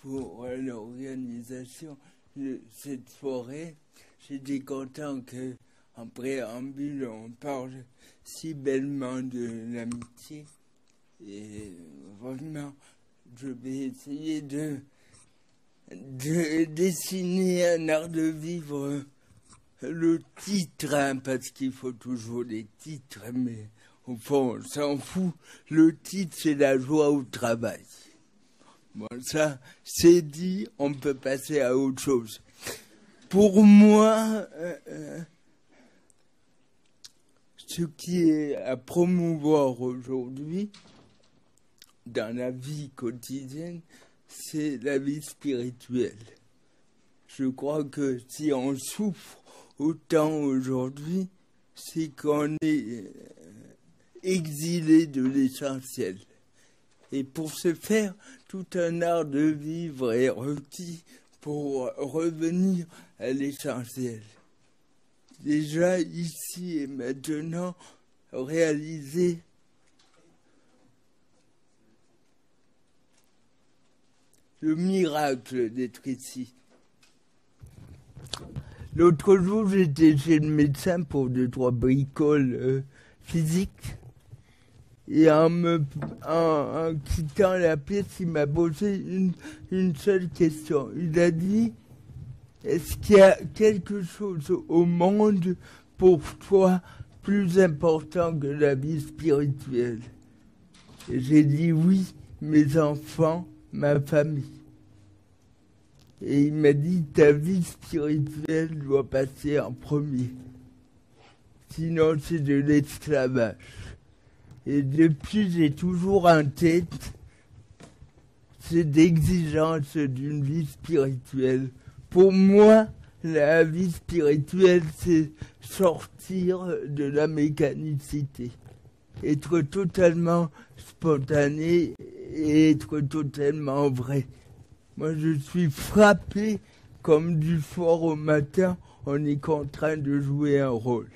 pour l'organisation de cette soirée. J'étais content qu'en préambule, on parle si bellement de l'amitié. Et vraiment, je vais essayer de dessiner un art de vivre. Le titre, hein, parce qu'il faut toujours des titres, mais au fond, on s'en fout. Le titre, c'est la joie au travail. Bon, ça, c'est dit, on peut passer à autre chose. Pour moi, ce qui est à promouvoir aujourd'hui, dans la vie quotidienne, c'est la vie spirituelle. Je crois que si on souffre autant aujourd'hui, c'est qu'on est exilé de l'essentiel. Et pour ce faire, tout un art de vivre est requis pour revenir à l'essentiel. Déjà ici et maintenant, réaliser le miracle d'être ici. L'autre jour, j'étais chez le médecin pour 2-3 bricoles physiques. Et en quittant la pièce, il m'a posé une seule question. Il a dit, est-ce qu'il y a quelque chose au monde pour toi plus important que la vie spirituelle? Et j'ai dit oui, mes enfants, ma famille. Et il m'a dit, ta vie spirituelle doit passer en premier. Sinon, c'est de l'esclavage. Et depuis, j'ai toujours en tête cette exigence d'une vie spirituelle. Pour moi, la vie spirituelle, c'est sortir de la mécanicité. Être totalement spontané et être totalement vrai. Moi, je suis frappé comme du soir au matin, on est contraint de jouer un rôle.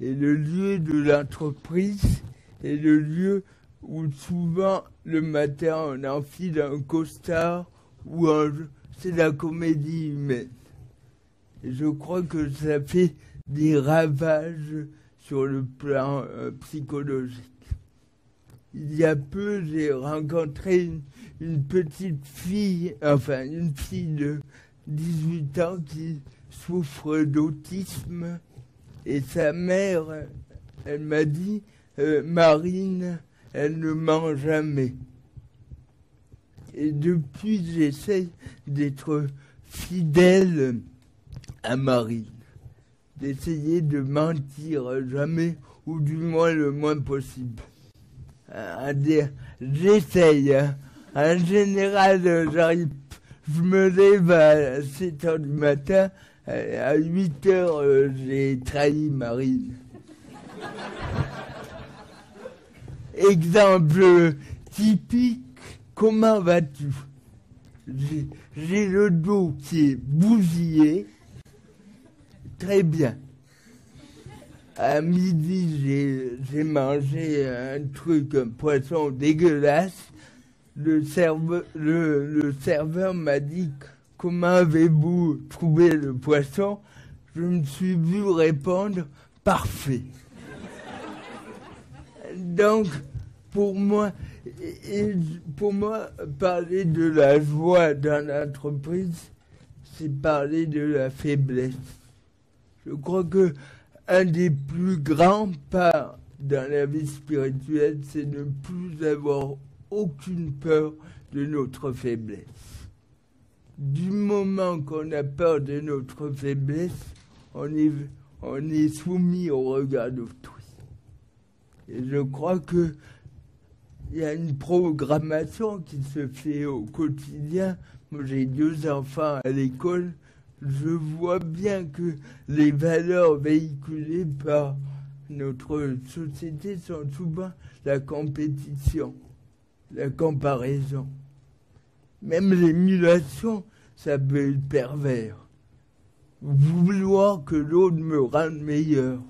Et le lieu de l'entreprise est le lieu où souvent le matin on enfile un costard ou c'est la comédie humaine. Et je crois que ça fait des ravages sur le plan psychologique. Il y a peu, j'ai rencontré une petite fille, enfin une fille de 18 ans qui souffre d'autisme. Et sa mère, elle m'a dit, Marine, elle ne ment jamais. Et depuis, j'essaie d'être fidèle à Marine. D'essayer de mentir jamais, ou du moins le moins possible. J'essaye. Hein. En général, j'arrive, je me lève à 7 h du matin, à 8 h, j'ai trahi Marine. Exemple typique, comment vas-tu? J'ai le dos qui est bousillé, très bien. À midi, j'ai mangé un poisson dégueulasse. Le serveur m'a dit, comment avez-vous trouvé le poisson? Je me suis vu répondre, parfait. Donc, pour moi, parler de la joie dans l'entreprise, c'est parler de la faiblesse. Je crois que un des plus grands pas dans la vie spirituelle, c'est de ne plus avoir aucune peur de notre faiblesse. Du moment qu'on a peur de notre faiblesse, on est soumis au regard d'autrui. Et je crois que il y a une programmation qui se fait au quotidien. Moi, j'ai 2 enfants à l'école. Je vois bien que les valeurs véhiculées par notre société sont souvent la compétition, la comparaison. Même l'émulation, ça peut être pervers. Vouloir que l'autre me rende meilleur.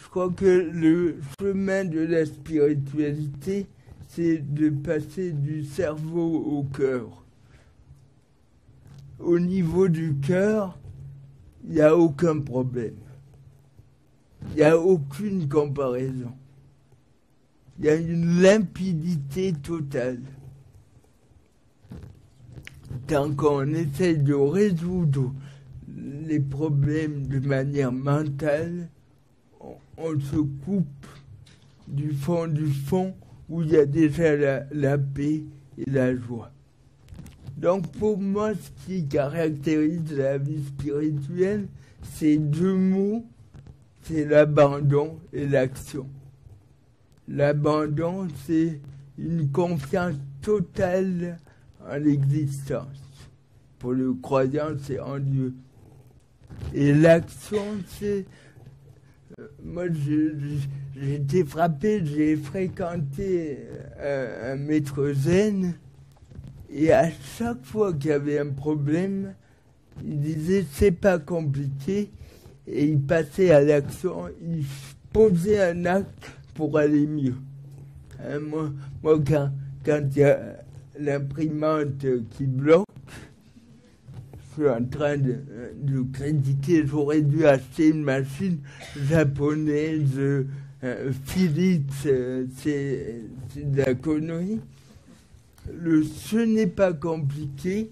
Je crois que le chemin de la spiritualité, c'est de passer du cerveau au cœur. Au niveau du cœur, il n'y a aucun problème. Il n'y a aucune comparaison. Il y a une limpidité totale. Tant qu'on essaie de résoudre les problèmes de manière mentale, on se coupe du fond où il y a déjà la paix et la joie. Donc pour moi, ce qui caractérise la vie spirituelle, c'est deux mots, c'est l'abandon et l'action. L'abandon, c'est une confiance totale en l'existence. Pour le croyant, c'est en Dieu. Et l'action, c'est... moi, j'ai été frappé, j'ai fréquenté un maître zen, et à chaque fois qu'il y avait un problème, il disait « c'est pas compliqué », et il passait à l'action, il posait un acte pour aller mieux. Hein, moi quand il y a l'imprimante qui bloque, je suis en train de critiquer, j'aurais dû acheter une machine japonaise, Philips, c'est de la connerie. Ce n'est pas compliqué,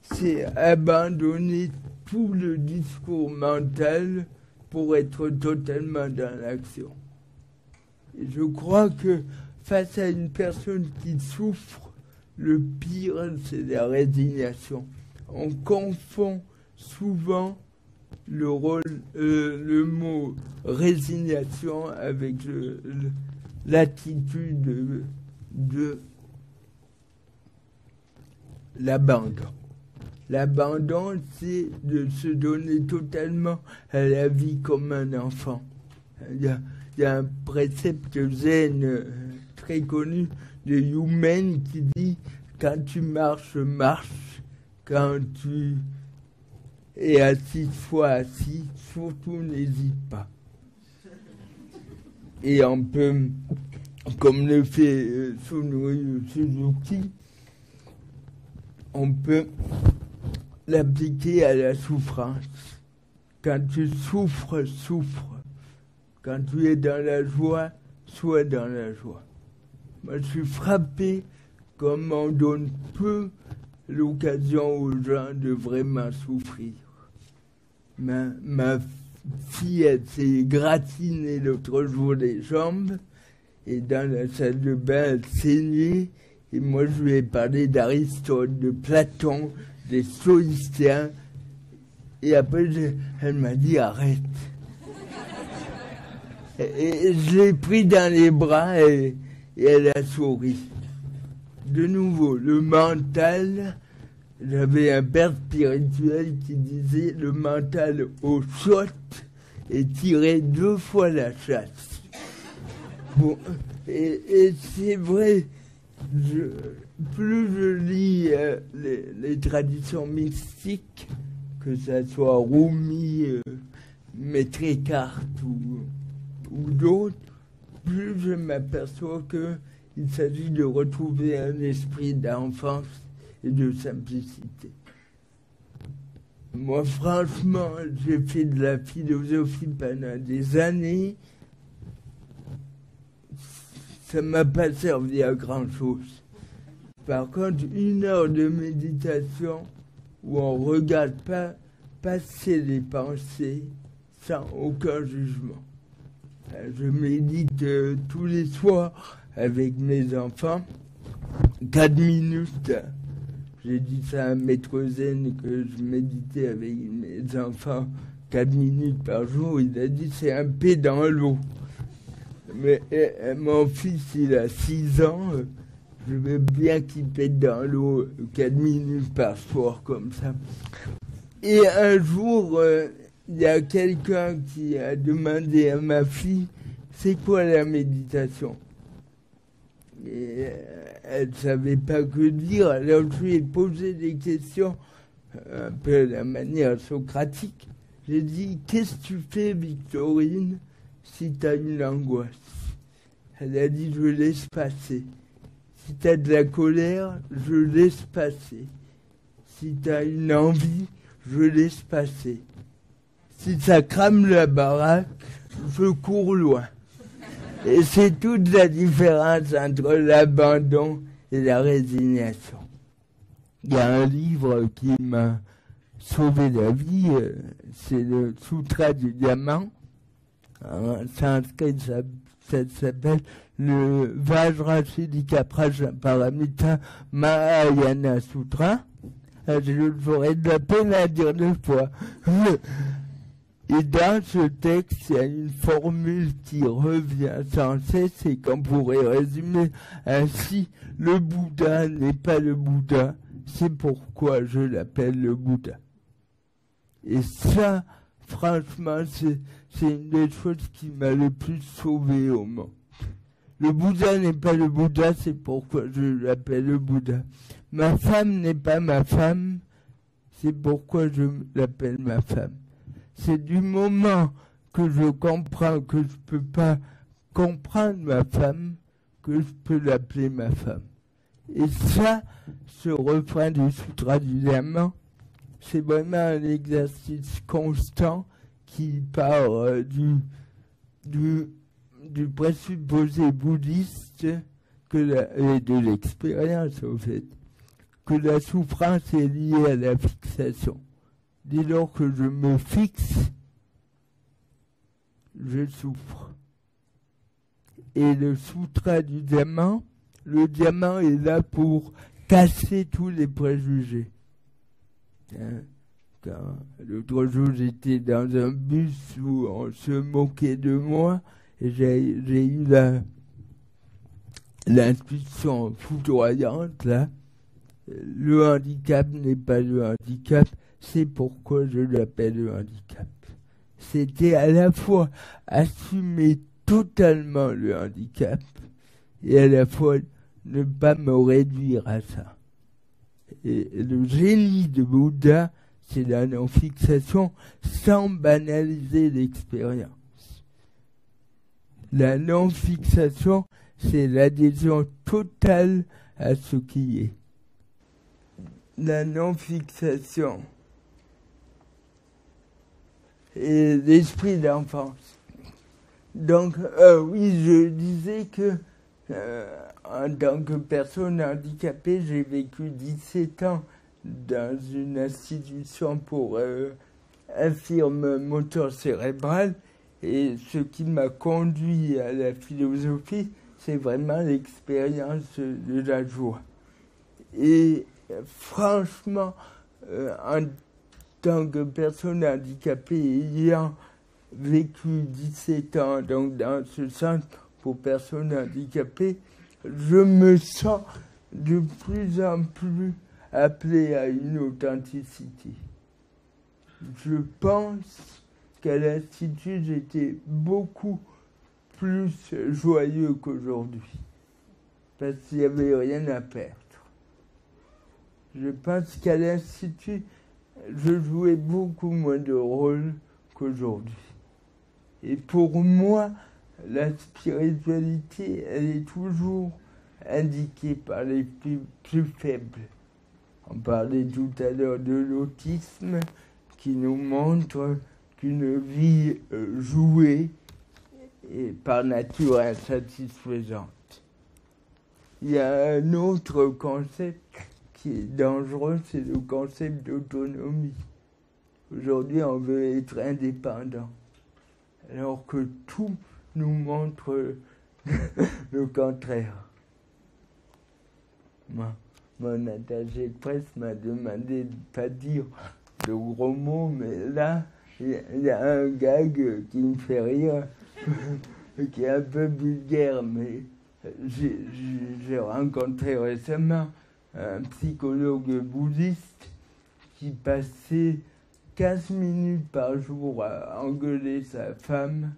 c'est abandonner tout le discours mental pour être totalement dans l'action. Et je crois que face à une personne qui souffre, le pire, c'est la résignation. On confond souvent le mot résignation avec l'attitude de l'abandon. L'abandon, c'est de se donner totalement à la vie comme un enfant. Il y a un précepte zen très connu de Yumen qui dit « Quand tu marches, marche. Quand tu es assis, sois assis. Surtout, n'hésite pas. » Et on peut, comme le fait Sunryu Suzuki, on peut l'appliquer à la souffrance. Quand tu souffres, souffre. Quand tu es dans la joie, sois dans la joie. Moi, je suis frappé comme on donne peu l'occasion aux gens de vraiment souffrir. Ma fille, elle s'est gratinée l'autre jour les jambes, et dans la salle de bain, elle saignait, et moi, je lui ai parlé d'Aristote, de Platon, des stoïciens, et après, elle m'a dit « arrête ». Et je l'ai pris dans les bras et elle a souri. De nouveau, le mental, j'avais un père spirituel qui disait le mental au shot et tirait 2 fois la chasse. Bon, et c'est vrai, plus je lis les traditions mystiques, que ce soit Rumi, Maître Eckhart ou d'autres, plus je m'aperçois qu'il s'agit de retrouver un esprit d'enfance et de simplicité. Moi, franchement, j'ai fait de la philosophie pendant des années. Ça ne m'a pas servi à grand-chose. Par contre, 1 heure de méditation où on ne regarde pas passer les pensées sans aucun jugement. Je médite tous les soirs avec mes enfants, 4 minutes. J'ai dit ça à Maître Zen que je méditais avec mes enfants 4 minutes par jour. Il a dit c'est un P dans l'eau. Mais mon fils, il a 6 ans. Je veux bien qu'il pète dans l'eau 4 minutes par soir comme ça. Et un jour, il y a quelqu'un qui a demandé à ma fille c'est quoi la méditation. Et elle ne savait pas que dire, alors je lui ai posé des questions un peu de la manière socratique. J'ai dit qu'est-ce que tu fais, Victorine, si tu as une angoisse? Elle a dit je laisse passer. Si tu as de la colère, je laisse passer. Si tu as une envie, je laisse passer. Si ça crame la baraque, je cours loin. Et c'est toute la différence entre l'abandon et la résignation. Il y a un livre qui m'a sauvé la vie, c'est le Sutra du Diamant. En sanskrit, ça s'appelle le Vajrasiddhikaprajnaparamita Mahayana Sutra. J'aurais de la peine à dire 2 fois. Et dans ce texte, il y a une formule qui revient sans cesse et qu'on pourrait résumer ainsi: le Bouddha n'est pas le Bouddha, c'est pourquoi je l'appelle le Bouddha. Et ça, franchement, c'est une des choses qui m'a le plus sauvé au monde. Le Bouddha n'est pas le Bouddha, c'est pourquoi je l'appelle le Bouddha. Ma femme n'est pas ma femme, c'est pourquoi je l'appelle ma femme. C'est du moment que je comprends que je peux pas comprendre ma femme que je peux l'appeler ma femme. Et ça, ce refrain du Sutra du Diamant, c'est vraiment un exercice constant qui part du présupposé bouddhiste et de l'expérience, au fait, que la souffrance est liée à la fixation. Dès lors que je me fixe, je souffre. Et le Sutra du Diamant, le diamant est là pour casser tous les préjugés. Quand l'autre jour, j'étais dans un bus où on se moquait de moi, et j'ai eu l'intuition foudroyante, là. Le handicap n'est pas le handicap, c'est pourquoi je l'appelle le handicap. C'était à la fois assumer totalement le handicap et à la fois ne pas me réduire à ça. Et le génie de Bouddha, c'est la non-fixation sans banaliser l'expérience. La non-fixation, c'est l'adhésion totale à ce qui est. La non-fixation et l'esprit d'enfance. Donc, oui, je disais que en tant que personne handicapée, j'ai vécu 17 ans dans une institution pour infirmes moteur cérébral, et ce qui m'a conduit à la philosophie, c'est vraiment l'expérience de la joie. Et franchement, en tant que personne handicapée ayant vécu 17 ans donc dans ce centre pour personnes handicapées, je me sens de plus en plus appelé à une authenticité. Je pense qu'à l'Institut, j'étais beaucoup plus joyeux qu'aujourd'hui, parce qu'il n'y avait rien à perdre. Je pense qu'à l'Institut, je jouais beaucoup moins de rôle qu'aujourd'hui. Et pour moi, la spiritualité, elle est toujours indiquée par les plus faibles. On parlait tout à l'heure de l'autisme, qui nous montre qu'une vie jouée est par nature insatisfaisante. Il y a un autre concept qui est dangereux, c'est le concept d'autonomie. Aujourd'hui, on veut être indépendant, alors que tout nous montre le contraire. Mon attaché de presse m'a demandé de ne pas dire de gros mots, mais là, il y a un gag qui me fait rire, qui est un peu vulgaire, mais j'ai rencontré récemment un psychologue bouddhiste qui passait 15 minutes par jour à engueuler sa femme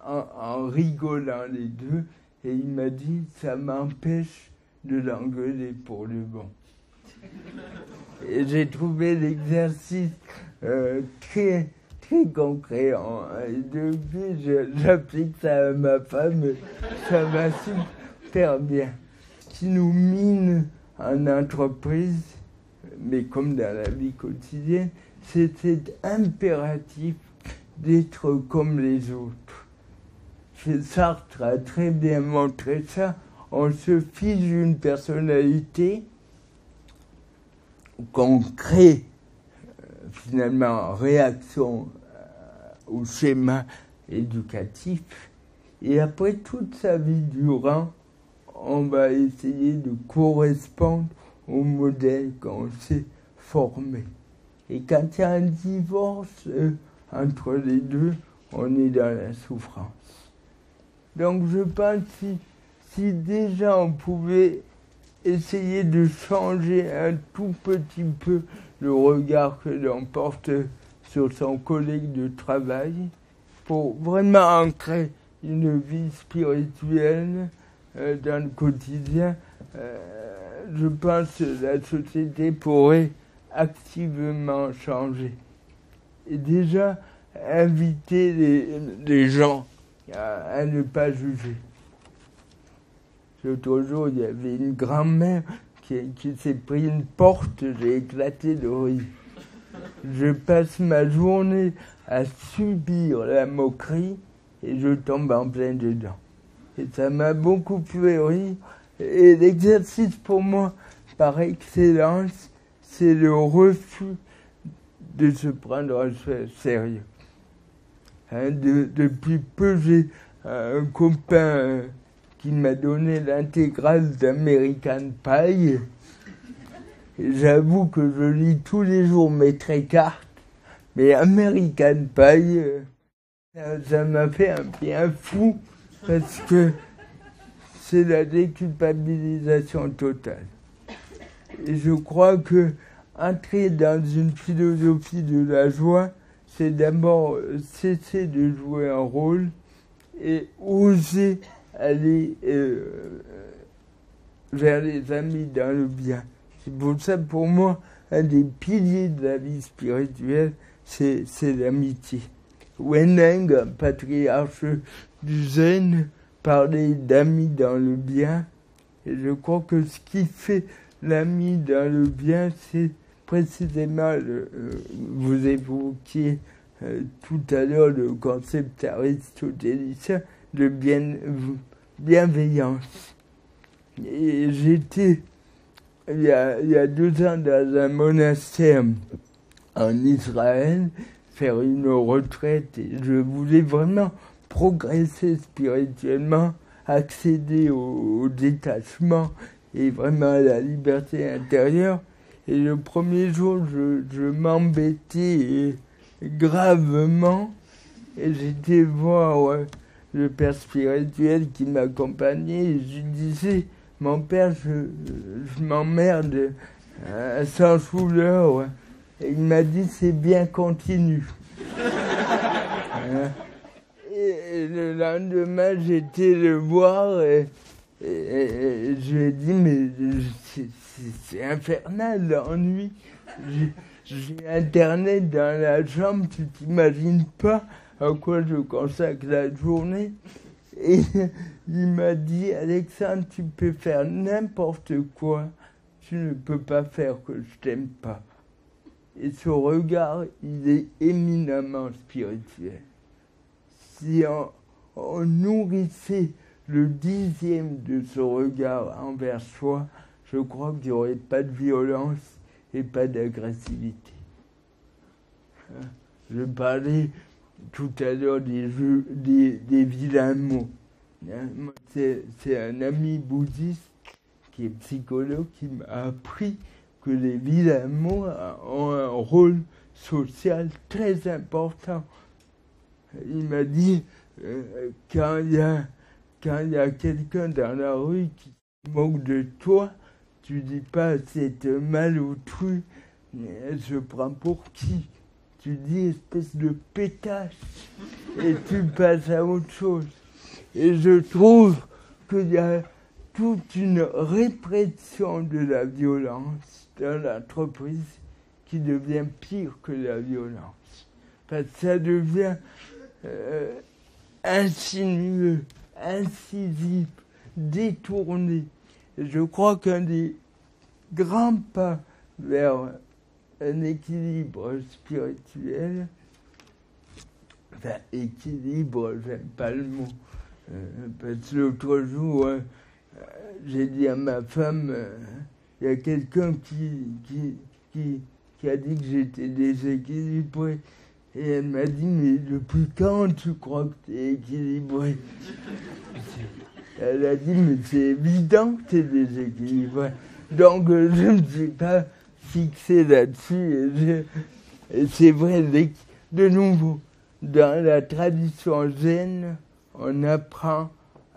en rigolant les deux, et il m'a dit « ça m'empêche de l'engueuler pour le bon ». Et j'ai trouvé l'exercice très, très concret. Et depuis, j'applique ça à ma femme, et ça va super bien. qui nous mine en entreprise, mais comme dans la vie quotidienne, c'est cet impératif d'être comme les autres. Sartre a très bien montré ça. On se fiche d'une personnalité qu'on crée finalement en réaction au schéma éducatif. Et après toute sa vie durant, on va essayer de correspondre au modèle qu'on s'est formé. Et quand il y a un divorce entre les deux, on est dans la souffrance. Donc je pense que si déjà on pouvait essayer de changer un tout petit peu le regard que l'on porte sur son collègue de travail, pour vraiment ancrer une vie spirituelle dans le quotidien, je pense que la société pourrait activement changer. Et déjà, inviter les gens à ne pas juger. L'autre jour, il y avait une grand-mère qui s'est pris une porte, j'ai éclaté de rire. Je passe ma journée à subir la moquerie et je tombe en plein dedans. Et ça m'a beaucoup fait rire. Et l'exercice pour moi, par excellence, c'est le refus de se prendre au sérieux. Depuis peu, j'ai un copain qui m'a donné l'intégrale d'American Pie. Et j'avoue que je lis tous les jours mes cartes, mais American Pie, ça m'a fait un bien fou parce que c'est la déculpabilisation totale. Et je crois que entrer dans une philosophie de la joie, c'est d'abord cesser de jouer un rôle et oser aller vers les amis dans le bien. C'est pour ça, pour moi, un des piliers de la vie spirituelle, c'est l'amitié. Weneng, un patriarche du Zen, parlait d'amis dans le bien. Et je crois que ce qui fait l'ami dans le bien, c'est précisément, vous évoquiez tout à l'heure le concept aristotélicien de bienveillance. Et j'étais, il y a 2 ans, dans un monastère en Israël, faire une retraite, et je voulais vraiment progresser spirituellement, accéder au détachement et vraiment à la liberté intérieure. Et le premier jour, je m'embêtais gravement, et j'étais voir le père spirituel qui m'accompagnait, et je disais, mon père, je m'emmerde sans douleur. Et il m'a dit, c'est bien, continue. Et le lendemain, j'étais le voir et je lui ai dit, mais c'est infernal l'ennui. J'ai Internet dans la chambre, tu t'imagines pas à quoi je consacre la journée. Et il m'a dit, Alexandre, tu peux faire n'importe quoi, tu ne peux pas faire que je t'aime pas. Et ce regard, il est éminemment spirituel. Si on nourrissait le 10e de ce regard envers soi, je crois qu'il n'y aurait pas de violence et pas d'agressivité. Je parlais tout à l'heure des vilains mots. C'est un ami bouddhiste qui est psychologue qui m'a appris que les vilains mots ont un rôle social très important. Il m'a dit, quand il y a quelqu'un dans la rue qui se moque de toi, tu dis pas c'est mal autrui, elle se prend pour qui? Tu dis espèce de pétasse et tu passes à autre chose. Et je trouve qu'il y a toute une répression de la violence dans l'entreprise qui devient pire que la violence. Parce que ça devient insinueux, incisif, détourné. Et je crois qu'un des grands pas vers un équilibre spirituel, enfin, équilibre, j'aime pas le mot, parce que l'autre jour, j'ai dit à ma femme, il y a quelqu'un qui a dit que j'étais déséquilibré. Et elle m'a dit, mais depuis quand tu crois que tu es équilibré? Elle a dit, mais c'est évident que tu es déséquilibré. Donc, je ne me suis pas fixé là-dessus. Et c'est vrai, de nouveau, dans la tradition zen, on apprend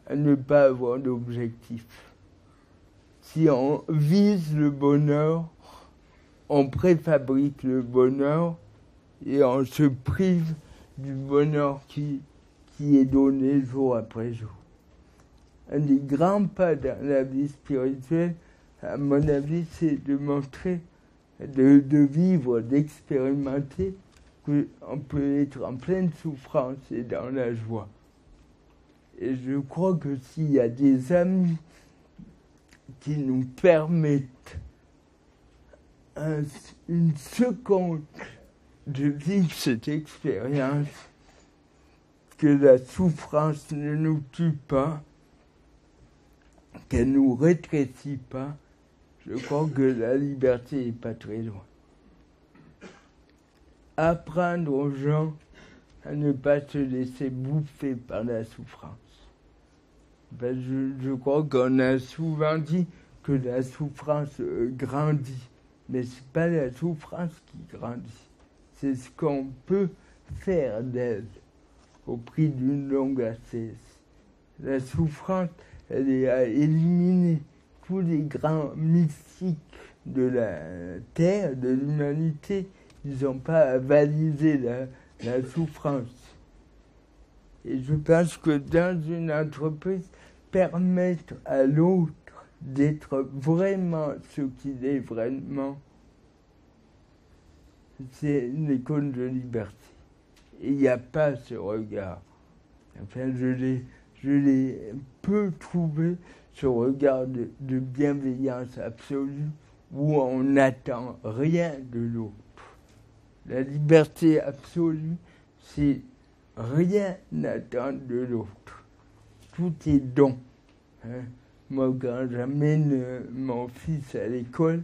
à ne pas avoir d'objectif. Si on vise le bonheur, on préfabrique le bonheur et on se prive du bonheur qui est donné jour après jour. Un des grands pas dans la vie spirituelle, à mon avis, c'est de montrer, de vivre, d'expérimenter qu'on peut être en pleine souffrance et dans la joie. Et je crois que s'il y a des amis qui nous permettent une seconde de vivre cette expérience, que la souffrance ne nous tue pas, qu'elle ne nous rétrécit pas, je crois que la liberté n'est pas très loin. Apprendre aux gens à ne pas se laisser bouffer par la souffrance. Ben, je crois qu'on a souvent dit que la souffrance grandit, mais ce n'est pas la souffrance qui grandit. C'est ce qu'on peut faire d'elle au prix d'une longue ascèse. La souffrance, elle est à éliminer. Tous les grands mystiques de la Terre, de l'humanité, ils n'ont pas avalisé la souffrance. Et je pense que dans une entreprise, permettre à l'autre d'être vraiment ce qu'il est vraiment, c'est une icône de liberté. Et il n'y a pas ce regard. Enfin, je l'ai peu trouvé, ce regard de bienveillance absolue où on n'attend rien de l'autre. La liberté absolue, c'est rien n'attendre de l'autre. Tout est don. Hein? Moi, quand j'amène mon fils à l'école,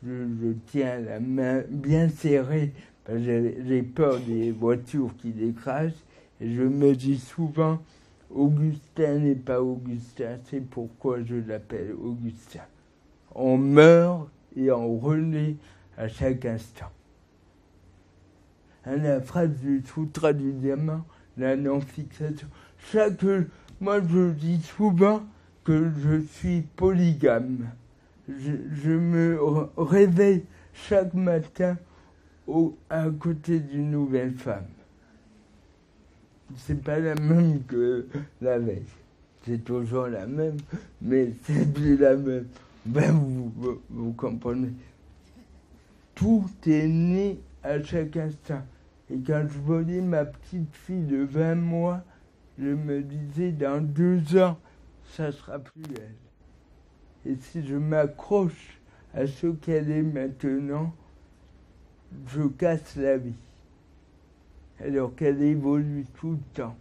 je tiens la main bien serrée, parce que j'ai peur des voitures qui décrachent, et je me dis souvent, Augustin n'est pas Augustin, c'est pourquoi je l'appelle Augustin. On meurt et on renaît à chaque instant. La phrase du Sutra du Diamant, la non-fixation. Moi, je dis souvent que je suis polygame. Je me réveille chaque matin à côté d'une nouvelle femme. C'est pas la même que la veille. C'est toujours la même, mais c'est plus la même. Ben, vous comprenez. Tout est né à chaque instant. Et quand je voyais ma petite fille de 20 mois, je me disais, dans 2 ans, ça sera plus elle. Et si je m'accroche à ce qu'elle est maintenant, je casse la vie. Alors qu'elle évolue tout le temps.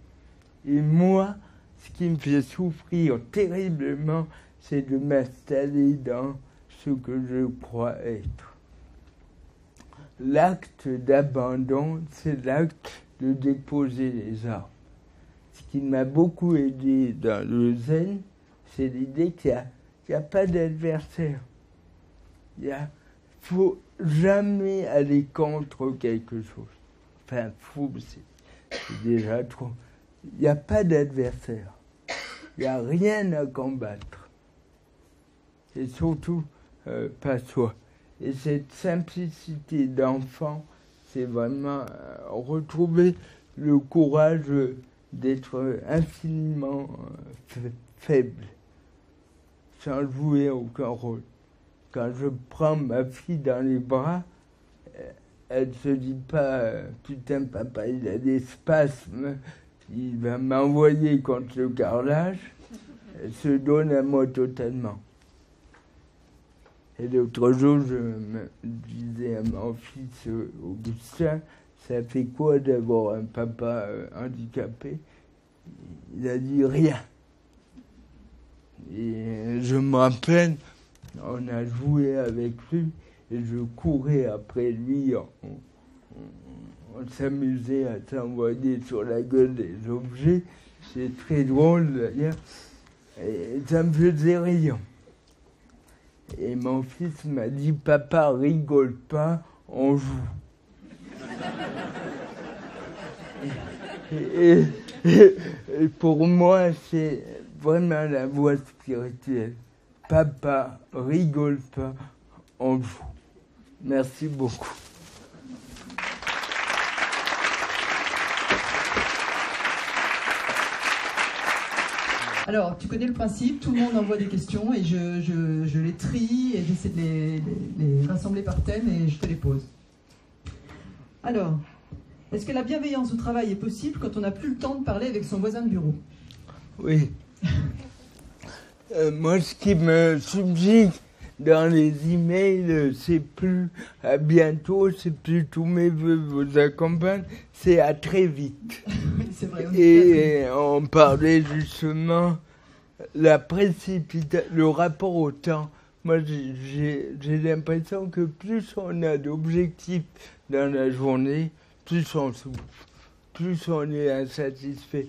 Et moi, ce qui me fait souffrir terriblement, c'est de m'installer dans ce que je crois être. L'acte d'abandon, c'est l'acte de déposer les armes. Ce qui m'a beaucoup aidé dans le zen, c'est l'idée qu'il n'y a pas d'adversaire. Il faut jamais aller contre quelque chose. Enfin, c'est déjà trop. Il n'y a pas d'adversaire. Il n'y a rien à combattre. Et surtout, pas soi. Et cette simplicité d'enfant, c'est vraiment retrouver le courage d'être infiniment faible, sans jouer aucun rôle. Quand je prends ma fille dans les bras, elle ne se dit pas « Putain, papa, il a des spasmes, il va m'envoyer contre le carrelage ». Elle se donne à moi totalement. Et l'autre jour, je me disais à mon fils Augustin, ça fait quoi d'avoir un papa handicapé? Il a dit rien. Et je me rappelle, on a joué avec lui et je courais après lui. On s'amusait à s'envoyer sur la gueule des objets. C'est très drôle d'ailleurs. Et ça me faisait rire. Et mon fils m'a dit, papa, rigole pas, on joue. Et pour moi, c'est vraiment la voie spirituelle. Papa, rigole pas, on joue. Merci beaucoup. Alors, tu connais le principe, tout le monde envoie des questions et je les trie et j'essaie de les rassembler par thème et je te les pose. Alors, est-ce que la bienveillance au travail est possible quand on n'a plus le temps de parler avec son voisin de bureau? Oui. Moi, ce qui me subjugue dans les emails, c'est plus à bientôt, c'est plus tous mes vœux vous accompagnent, c'est à très vite. Oui, c'est vrai. Et on parlait justement la précipitation, le rapport au temps. Moi, j'ai l'impression que plus on a d'objectifs dans la journée, plus on souffre, plus on est insatisfait.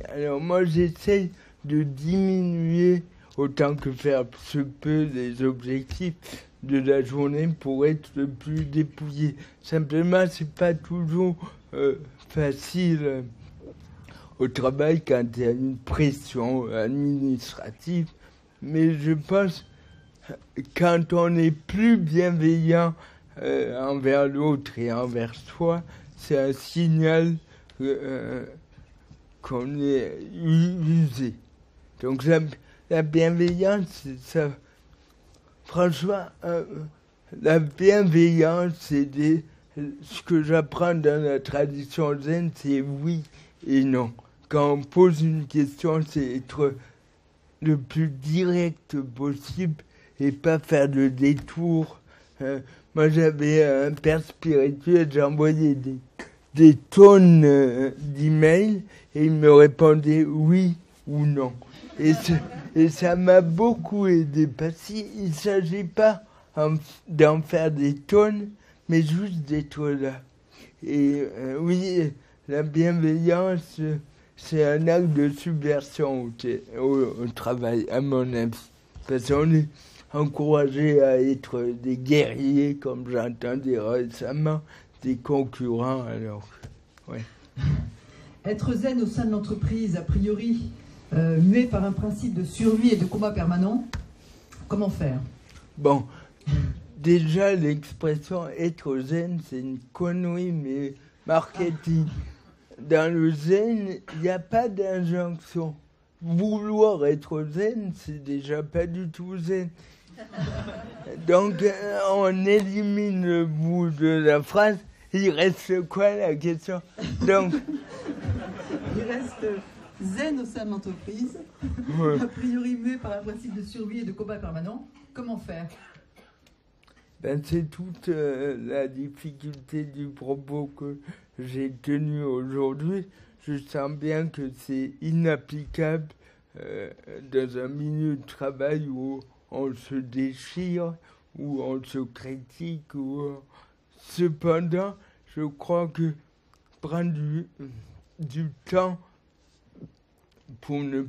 Alors moi, j'essaie de diminuer autant que faire se peut les objectifs de la journée pour être le plus dépouillé. Simplement, c'est pas toujours facile au travail quand il y a une pression administrative, mais je pense quand on est plus bienveillant envers l'autre et envers soi, c'est un signal qu'on est usé. Donc la bienveillance, ça, franchement, la bienveillance, c'est ce que j'apprends dans la tradition zen, c'est oui et non. Quand on pose une question, c'est être le plus direct possible et pas faire de détour. Moi, j'avais un père spirituel, j'envoyais des tonnes d'emails et il me répondait oui ou non. Et ça m'a beaucoup aidé parce qu'il ne s'agit pas d'en faire des tonnes, mais juste d'être là. Et oui, la bienveillance, c'est un acte de subversion au travail, à mon avis. Parce qu'on est encouragé à être des guerriers, comme j'entendais récemment, des concurrents, alors, ouais. Être zen au sein de l'entreprise, a priori, muet par un principe de survie et de combat permanent, comment faire? Bon, déjà l'expression être zen, c'est une connerie, mais marketing. Dans le zen, il n'y a pas d'injonction. Vouloir être zen, c'est déjà pas du tout zen. Donc, on élimine le bout de la phrase. Il reste quoi la question? Donc, il reste zen au sein de l'entreprise, ouais. A priori muet par un principe de survie et de combat permanent. Comment faire? C'est toute la difficulté du propos que j'ai tenu aujourd'hui. Je sens bien que c'est inapplicable dans un milieu de travail où on se déchire, où on se critique. Cependant, je crois que prendre du temps pour ne...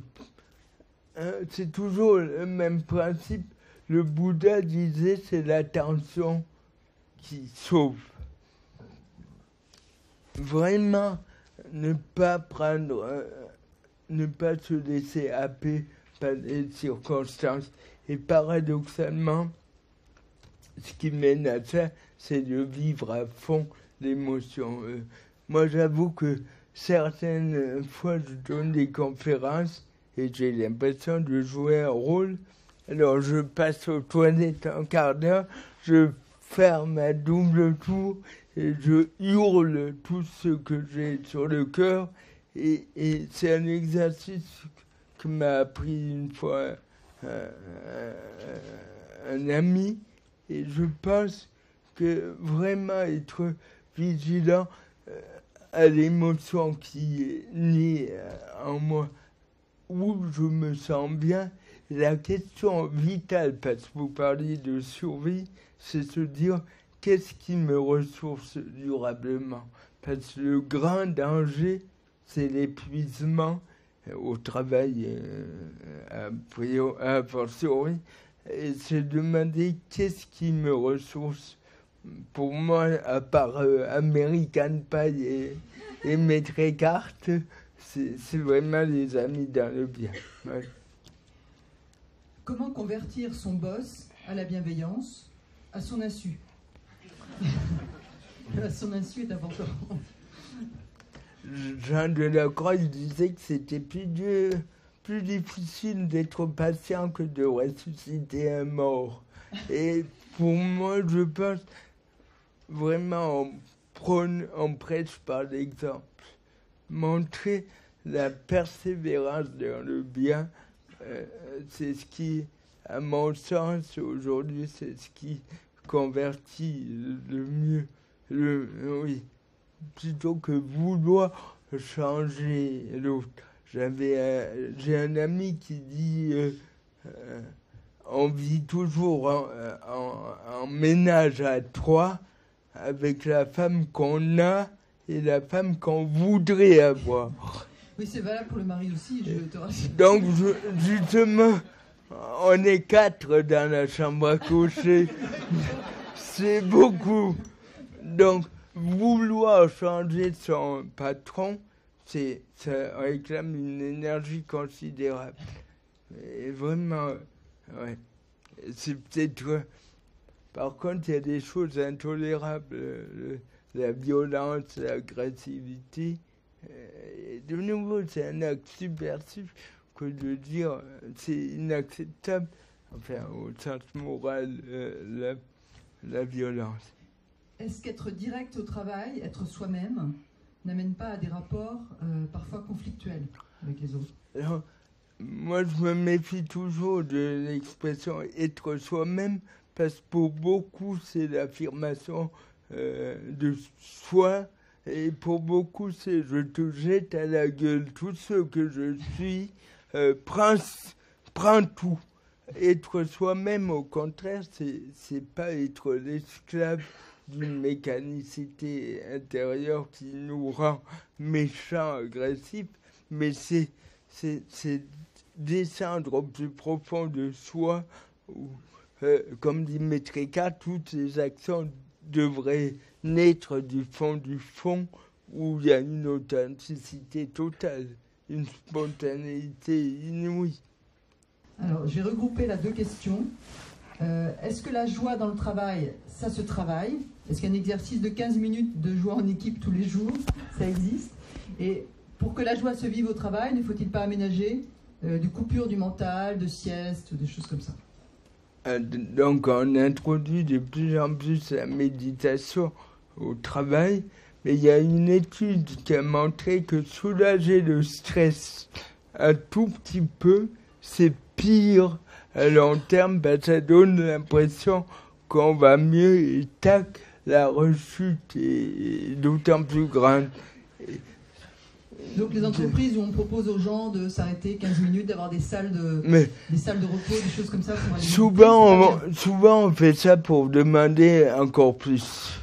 c'est toujours le même principe. Le Bouddha disait c'est l'attention qui sauve. Vraiment, ne pas se laisser happer par les circonstances. Et paradoxalement, ce qui mène à ça, c'est de vivre à fond l'émotion. Moi, j'avoue que certaines fois, je donne des conférences et j'ai l'impression de jouer un rôle. Alors, je passe aux toilettes un quart d'heure, je ferme à double tour et je hurle tout ce que j'ai sur le cœur. Et c'est un exercice que m'a appris une fois un ami. Et je pense que vraiment être vigilant à l'émotion qui est née en moi, où je me sens bien. La question vitale, parce que vous parlez de survie, c'est se dire qu'est-ce qui me ressource durablement. Parce que le grand danger, c'est l'épuisement au travail a fortiori. Et c'est demander qu'est-ce qui me ressource. Pour moi, à part American Pie et Maître Eckhart, c'est vraiment les amis dans le bien. Ouais. Comment convertir son boss à la bienveillance, à son insu? À son insu est important. Jean Delacroix disait que c'était plus difficile d'être patient que de ressusciter un mort. Et pour moi, je pense vraiment on prêche par l'exemple. Montrer la persévérance dans le bien, c'est ce qui, à mon sens, aujourd'hui, c'est ce qui convertit le mieux. Oui, plutôt que vouloir changer l'autre. J'ai un ami qui dit on vit toujours en ménage à 3 avec la femme qu'on a et la femme qu'on voudrait avoir. Oui, c'est valable pour le mari aussi, je te rassure. Donc, justement, on est 4 dans la chambre à coucher. C'est beaucoup. Donc, vouloir changer son patron, ça réclame une énergie considérable. Et vraiment, ouais. C'est peut-être... Par contre, il y a des choses intolérables. La violence, l'agressivité. Et de nouveau, c'est un acte subversif que de dire c'est inacceptable. Enfin, au sens moral, la violence. Est-ce qu'être direct au travail, être soi-même, n'amène pas à des rapports parfois conflictuels avec les autres? Alors, moi, je me méfie toujours de l'expression « être soi-même » parce que pour beaucoup, c'est l'affirmation de soi. Et pour beaucoup, c'est « je te jette à la gueule tout ce que je suis, prends tout ». Être soi-même, au contraire, c'est pas être l'esclave d'une mécanicité intérieure qui nous rend méchants, agressifs, mais c'est descendre au plus profond de soi, où, comme dit Maître Eckhart, toutes les actions devraient naître du fond, où il y a une authenticité totale, une spontanéité inouïe. Alors, je vais regrouper là 2 questions. Est-ce que la joie dans le travail, ça se travaille? Est-ce qu'un exercice de 15 minutes de joie en équipe tous les jours, ça existe? Et pour que la joie se vive au travail, ne faut-il pas aménager des coupures du mental, de sieste, des choses comme ça? Donc, on introduit de plus en plus la méditation au travail, mais il y a une étude qui a montré que soulager le stress un tout petit peu, c'est pire à long terme, parce que ça donne l'impression qu'on va mieux et tac, la rechute est d'autant plus grande. Donc les entreprises où on propose aux gens de s'arrêter 15 minutes, d'avoir des salles de repos, des choses comme ça pour aller souvent on fait ça pour demander encore plus.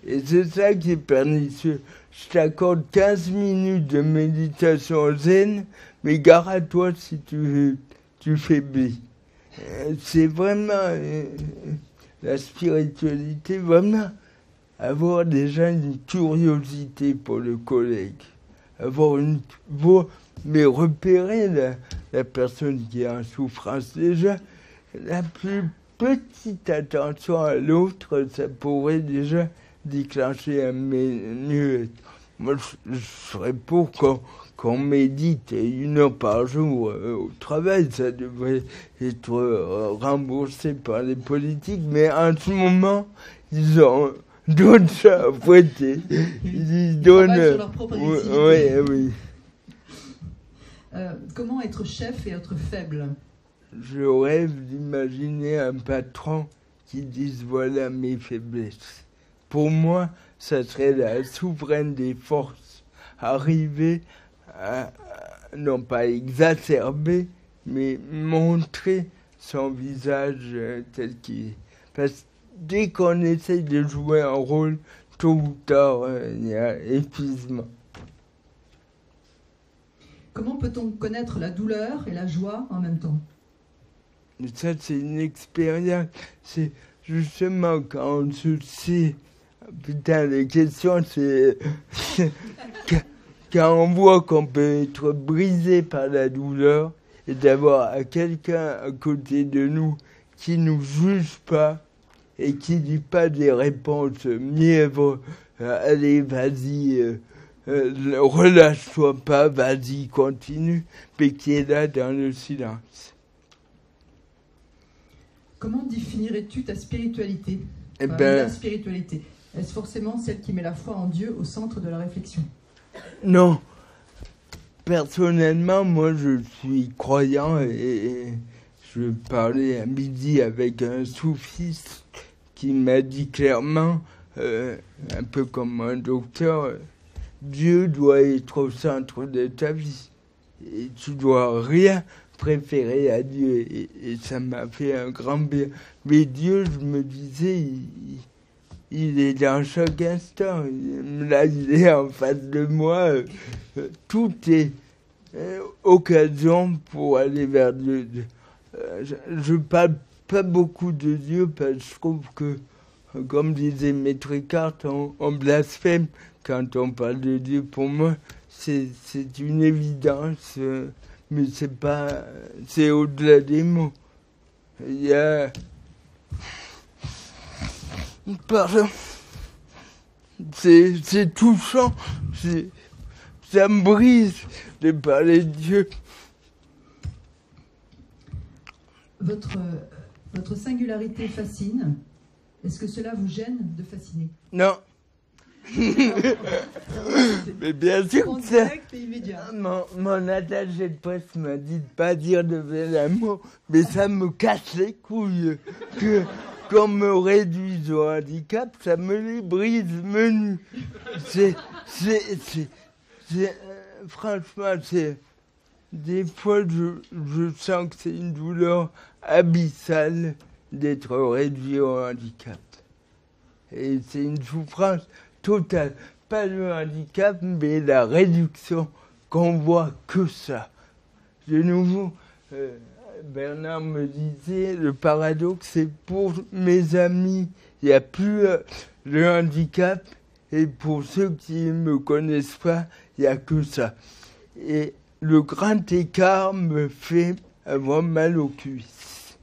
Et c'est ça qui est pernicieux. Je t'accorde 15 minutes de méditation zen, mais gare à toi si tu faiblis. C'est vraiment la spiritualité, vraiment avoir déjà une curiosité pour le collègue, avoir une voix, mais repérer la personne qui est en souffrance. Déjà, la plus petite attention à l'autre, ça pourrait déjà déclencher un mieux-être. Moi, je serais pour qu'on médite 1 heure par jour au travail. Ça devrait être remboursé par les politiques, mais en ce moment, ils ont d'autres chats à fouetter. Ils donnent sur leur propre initiative. Oui. Comment être chef et être faible? Je rêve d'imaginer un patron qui disent voilà mes faiblesses. Pour moi, ça serait la souveraine des forces, arriver à non pas exacerber, mais montrer son visage tel qu'il est. Parce que dès qu'on essaye de jouer un rôle, tôt ou tard, il y a épuisement. Comment peut-on connaître la douleur et la joie en même temps? Ça, c'est une expérience. C'est justement quand on se sait. Putain, les questions, c'est. Quand on voit qu'on peut être brisé par la douleur et d'avoir quelqu'un à côté de nous qui ne nous juge pas et qui ne dit pas des réponses mièvres. Allez, vas-y. Relâche-toi pas, vas-y, continue, mais qui est là dans le silence. Comment définirais-tu ta spiritualité? La spiritualité, est-ce forcément celle qui met la foi en Dieu au centre de la réflexion? Non. Personnellement, moi, je suis croyant et je parlais à midi avec un soufiste qui m'a dit clairement, un peu comme un docteur, Dieu doit être au centre de ta vie. Et tu dois rien préférer à Dieu. Et ça m'a fait un grand bien. Mais Dieu, je me disais, il est dans chaque instant. Là, il est en face de moi. Tout est occasion pour aller vers Dieu. Je parle pas beaucoup de Dieu parce que je trouve que, comme disait Maître Eckhart, on blasphème quand on parle de Dieu. Pour moi, c'est une évidence, mais c'est au-delà des mots. Il y a... Pardon. C'est touchant. Ça me brise de parler de Dieu. Votre singularité fascine. Est-ce que cela vous gêne de fasciner? Non. Mais bien sûr que ça. Mon attaché de presse m'a dit de pas dire de vilains mots, mais ça me casse les couilles. Qu'on me réduise au handicap, ça me les brise menu. Franchement, des fois, je sens que c'est une douleur abyssale d'être réduit au handicap. Et c'est une souffrance totale. Pas le handicap, mais la réduction, qu'on voit que ça. De nouveau, Bernard me disait, le paradoxe, c'est pour mes amis, il n'y a plus le handicap, et pour ceux qui ne me connaissent pas, il n'y a que ça. Et le grand écart me fait avoir mal aux cuisses.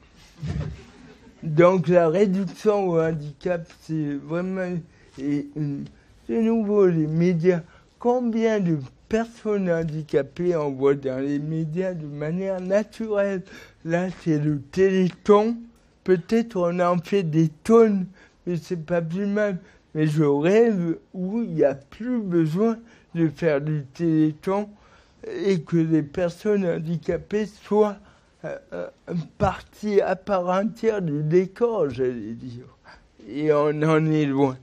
Donc la réduction au handicap, c'est vraiment... Et de nouveau, les médias, combien de personnes handicapées on voit dans les médias de manière naturelle? Là, c'est le Téléthon. Peut-être on en fait des tonnes, mais c'est pas plus mal. Mais je rêve où il n'y a plus besoin de faire du Téléthon et que les personnes handicapées soient partie à part entière du décor, j'allais dire. Et on en est loin.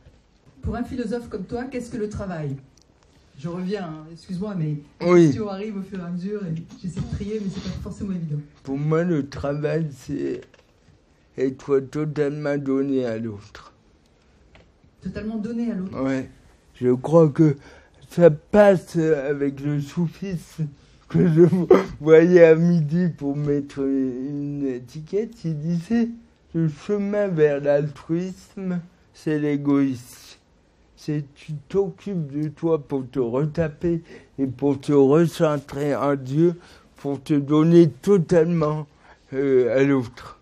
Pour un philosophe comme toi, qu'est-ce que le travail? Je reviens, hein, excuse-moi, mais les questions arrivent au fur et à mesure et j'essaie de trier, mais c'est pas forcément évident. Pour moi, le travail, c'est être totalement donné à l'autre. Totalement donné à l'autre? Ouais. Je crois que ça passe avec le soufisme que je voyais à midi pour mettre une étiquette. Il disait, le chemin vers l'altruisme, c'est l'égoïsme. C'est tu t'occupes de toi pour te retaper et pour te recentrer en Dieu, pour te donner totalement à l'autre.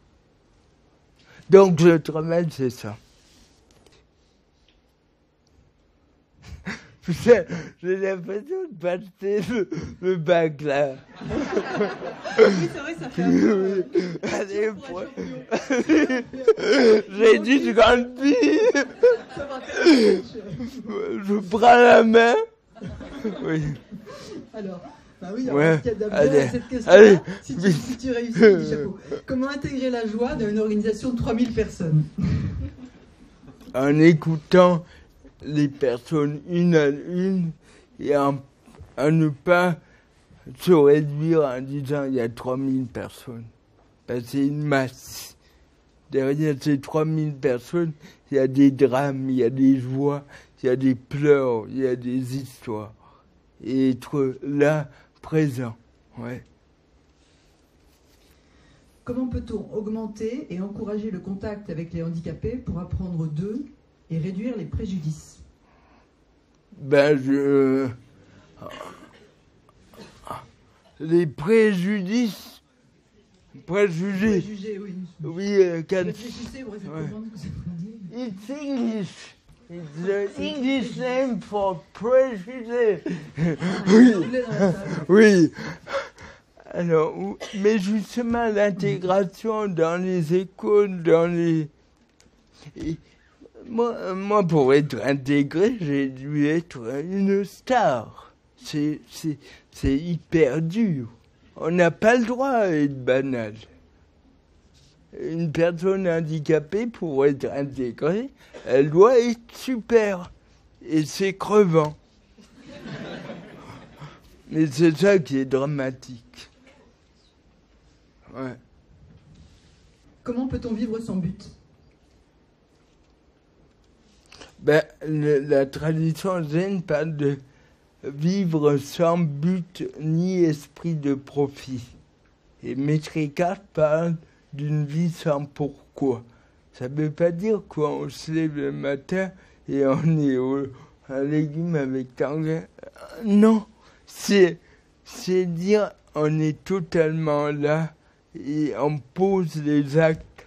Donc le travail, c'est ça. Putain, j'ai l'impression de passer le bac là. Oui, c'est vrai, ça fait un peu... Allez, j'ai dit je grandis. Je prends la main. Oui. Alors, Bah oui, Ouais. il y a Allez. bien cette question. Allez. Si tu réussis, petit chapeau. Comment intégrer la joie dans une organisation de 3000 personnes? En écoutant les personnes une à une et à ne pas se réduire en disant il y a 3000 personnes. Ben, c'est une masse. Derrière ces 3000 personnes, il y a des drames, il y a des joies, il y a des pleurs, il y a des histoires. Et être là, présent. Ouais. Comment peut-on augmenter et encourager le contact avec les handicapés pour apprendre d'eux et réduire les préjudices? Ben, les préjugés, Préjugés, oui. oui, Réfléchissez, vous comprendre ce que ça veut dire. It's English. It's the English name for préjugés. Oui. Anglais dans la salle. Oui. Alors, mais justement, l'intégration dans les écoles, moi, pour être intégré, j'ai dû être une star. C'est hyper dur. On n'a pas le droit à être banal. Une personne handicapée, pour être intégrée, elle doit être super. Et c'est crevant. Mais c'est ça qui est dramatique. Ouais. Comment peut-on vivre sans but? Ben, la tradition zen parle de vivre sans but ni esprit de profit. Et Maître Eckhart parle d'une vie sans pourquoi. Ça ne veut pas dire qu'on se lève le matin et on est un légume avec tanguin. Non, c'est dire on est totalement là et on pose les actes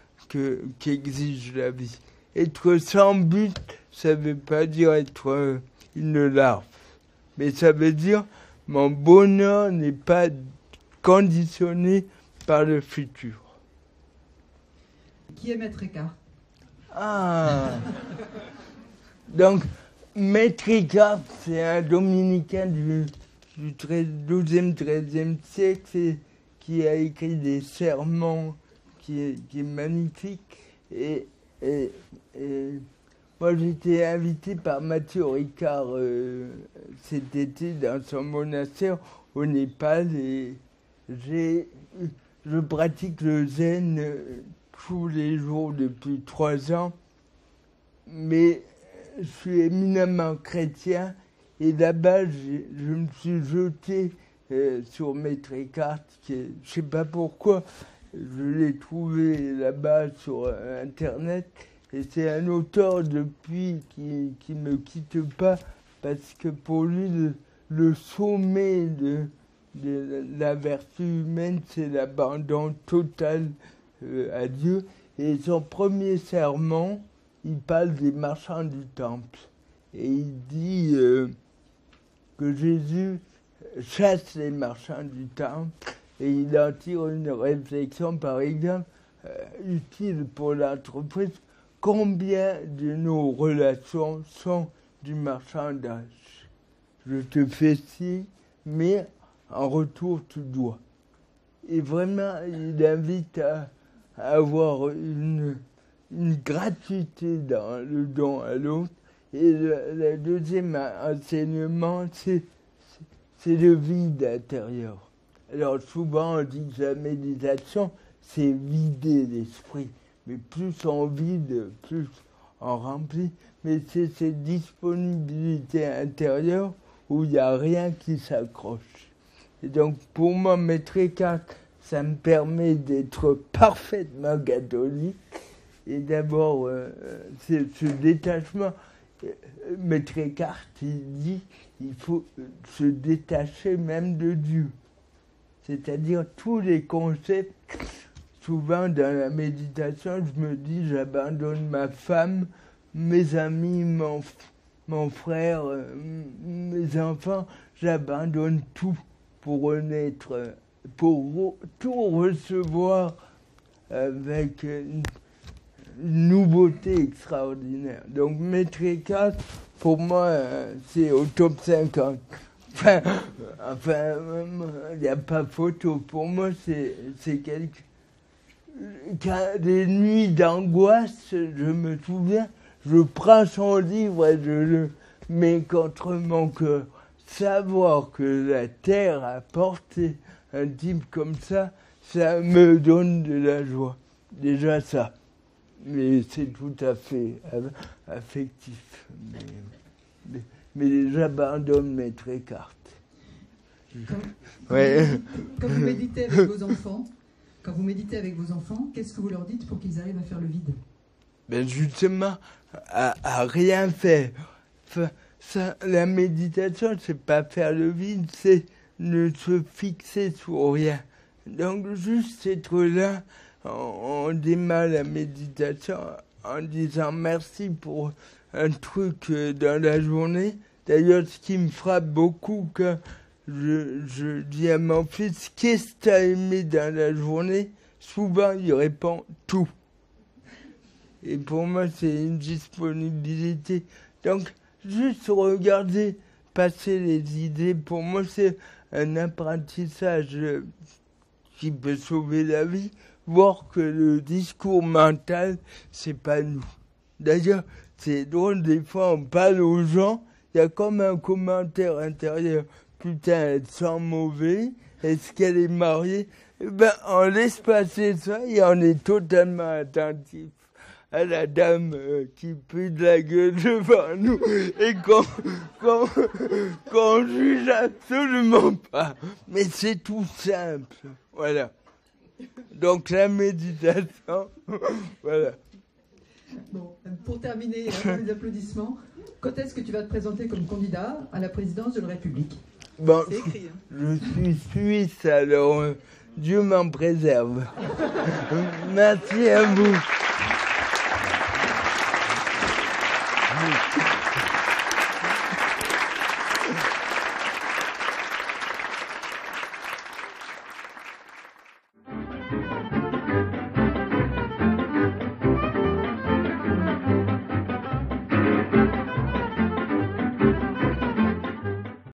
qu'exige la vie. Être sans but, ça ne veut pas dire être une larve, mais ça veut dire mon bonheur n'est pas conditionné par le futur. Qui est Maître Eckhart? Ah. Donc, Maître Eckhart, c'est un dominicain du 12e, 13e siècle qui a écrit des sermons qui est magnifique. Et moi, j'étais invité par Mathieu Ricard cet été dans son monastère au Népal et je pratique le zen tous les jours depuis 3 ans, mais je suis éminemment chrétien et là-bas je me suis jeté sur Maître Eckhart, je ne sais pas pourquoi, je l'ai trouvé là-bas sur Internet et c'est un auteur depuis qui me quitte pas parce que pour lui le sommet de la vertu humaine c'est l'abandon total à Dieu. Et son premier sermon, il parle des marchands du temple. Et il dit que Jésus chasse les marchands du temple et il en tire une réflexion, par exemple, utile pour l'entreprise. Combien de nos relations sont du marchandage? Je te fais ci, mais en retour, tu dois. Et vraiment, il invite à avoir une gratuité dans le don à l'autre. Et le deuxième enseignement, c'est le vide intérieur. Alors souvent, on dit que la méditation, c'est vider l'esprit. Mais plus on vide, plus on remplit. Mais c'est cette disponibilité intérieure où il n'y a rien qui s'accroche. Et donc, pour moi, Maître Eckhart, ça me permet d'être parfaitement catholique et d'avoir ce détachement. Maître Eckhart, il dit qu'il faut se détacher même de Dieu. C'est-à-dire tous les concepts. Souvent, dans la méditation, je me dis, j'abandonne ma femme, mes amis, mon frère, mes enfants, j'abandonne tout pour renaître, pour tout recevoir avec une nouveauté extraordinaire. Donc, Maître Eckhart, pour moi, c'est au top 50. Enfin, il n'y a pas photo. Pour moi, c'est des nuits d'angoisse, je me souviens, je prends son livre et je le mets contre mon cœur. Savoir que la Terre a porté un type comme ça me donne de la joie. Déjà ça. Mais c'est tout à fait affectif. Mais j'abandonne mes cartes. Quand vous méditez avec vos enfants, qu'est-ce que vous leur dites pour qu'ils arrivent à faire le vide? Ben justement, à rien faire. Enfin, ça, la méditation, c'est pas faire le vide, c'est ne se fixer sur rien. Donc juste être là, on démarre la méditation en disant merci pour un truc dans la journée. D'ailleurs, ce qui me frappe beaucoup quand je dis à mon fils, qu'est-ce que tu as aimé dans la journée? Souvent, il répond tout. Et pour moi, c'est une disponibilité. Donc, juste regarder passer les idées, pour moi, c'est un apprentissage qui peut sauver la vie. Voir que le discours mental, c'est pas nous. D'ailleurs, c'est drôle, des fois, on parle aux gens, il y a comme un commentaire intérieur. Putain, elle sent mauvais, est-ce qu'elle est mariée? Ben, on laisse passer ça et on est totalement attentif à la dame qui pue de la gueule devant nous et qu'on juge absolument pas. Mais c'est tout simple, voilà. Donc la méditation, voilà. Bon, pour terminer, les applaudissements, quand est-ce que tu vas te présenter comme candidat à la présidence de la République? Bon, c'est écrit, hein. Je suis suisse, alors Dieu m'en préserve. Merci à vous.